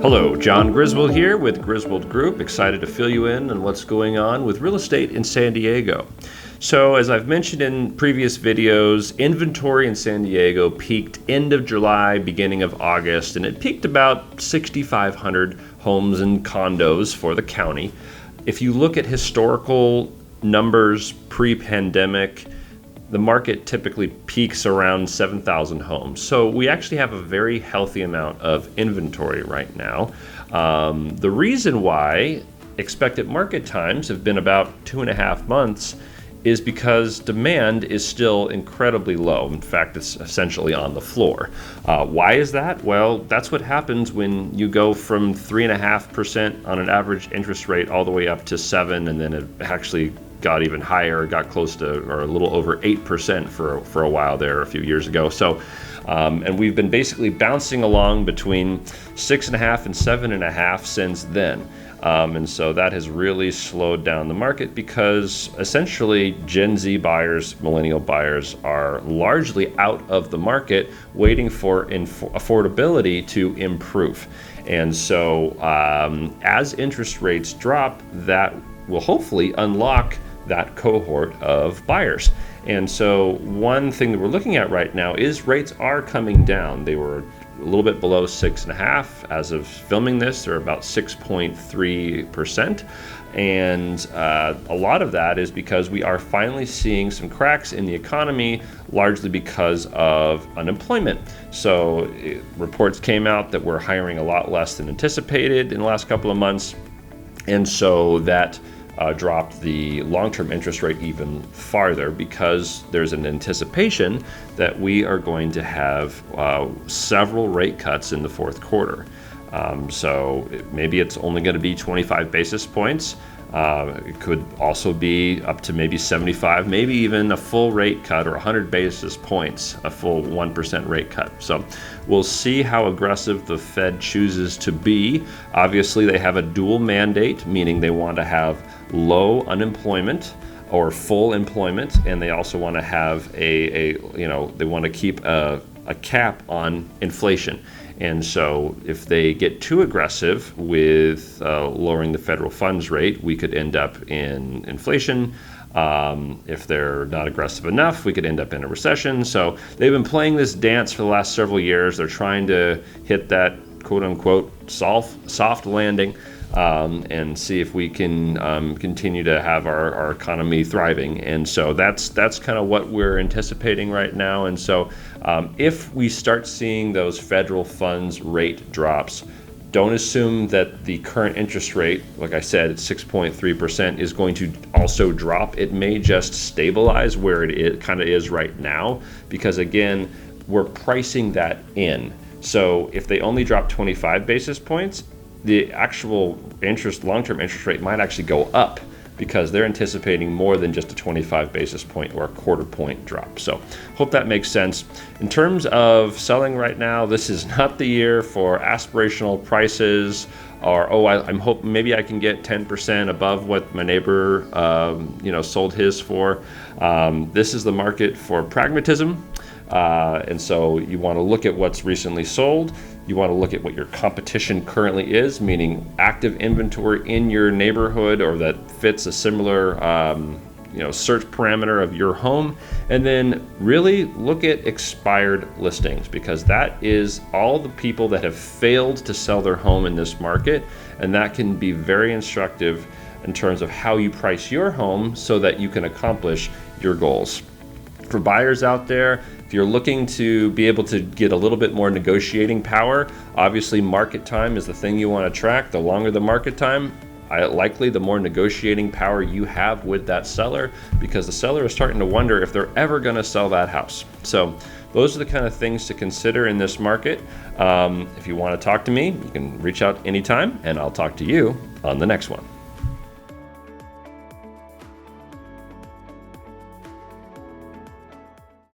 Hello, John Griswold here with Griswold Group. Excited to fill you in on what's going on with real estate in San Diego. So as I've mentioned in previous videos, inventory in San Diego peaked end of July, beginning of August, and it peaked about 6,500 homes and condos for the county. If you look at historical numbers pre-pandemic, the market typically peaks around 7,000 homes. So we actually have a very healthy amount of inventory right now. The reason why expected market times have been about 2.5 months is because demand is still incredibly low. In fact, it's essentially on the floor. Why is that? Well, that's what happens when you go from 3.5% on an average interest rate all the way up to 7%, and then it actually got even higher, got close to or a little over 8% for a while there a few years ago. So, and we've been basically bouncing along between 6.5 and 7.5 since then. And so that has really slowed down the market because essentially Gen Z buyers, millennial buyers are largely out of the market waiting for affordability to improve. And so as interest rates drop, that will hopefully unlock that cohort of buyers. And so one thing that we're looking at right now is rates are coming down. They were a little bit below 6.5 as of filming this. They're about 6.3%. And a lot of that is because we are finally seeing some cracks in the economy, largely because of unemployment. So reports came out that we're hiring a lot less than anticipated in the last couple of months. And so that dropped the long-term interest rate even farther because there's an anticipation that we are going to have several rate cuts in the fourth quarter. So maybe it's only going to be 25 basis points. It could also be up to maybe 75, maybe even a full rate cut or 100 basis points, a full 1% rate cut. So we'll see how aggressive the Fed chooses to be. Obviously, they have a dual mandate, meaning they want to have low unemployment or full employment, and they also want to have they want to keep a cap on inflation. And so if they get too aggressive with lowering the federal funds rate, we could end up in inflation. If they're not aggressive enough, we could end up in a recession. So they've been playing this dance for the last several years. They're trying to hit that quote unquote soft landing and see if we can continue to have our economy thriving. And so that's kind of what we're anticipating right now. And so if we start seeing those federal funds rate drops, don't assume that the current interest rate, like I said, at 6.3%, is going to also drop. It may just stabilize where it kind of is right now, because again, we're pricing that in. So if they only drop 25 basis points, the actual long-term interest rate might actually go up because they're anticipating more than just a 25 basis point or a quarter point drop. So hope that makes sense. In terms of selling right now, this is not the year for aspirational prices or, I'm hoping maybe I can get 10% above what my neighbor sold his for. This is the market for pragmatism. And so you want to look at what's recently sold. You want to look at what your competition currently is, meaning active inventory in your neighborhood or that fits a similar search parameter of your home. And then really look at expired listings, because that is all the people that have failed to sell their home in this market. And that can be very instructive in terms of how you price your home so that you can accomplish your goals. For buyers out there, if you're looking to be able to get a little bit more negotiating power, obviously market time is the thing you want to track. The longer the market time, likely the more negotiating power you have with that seller, because the seller is starting to wonder if they're ever going to sell that house. So those are the kind of things to consider in this market. If you want to talk to me, you can reach out anytime, and I'll talk to you on the next one.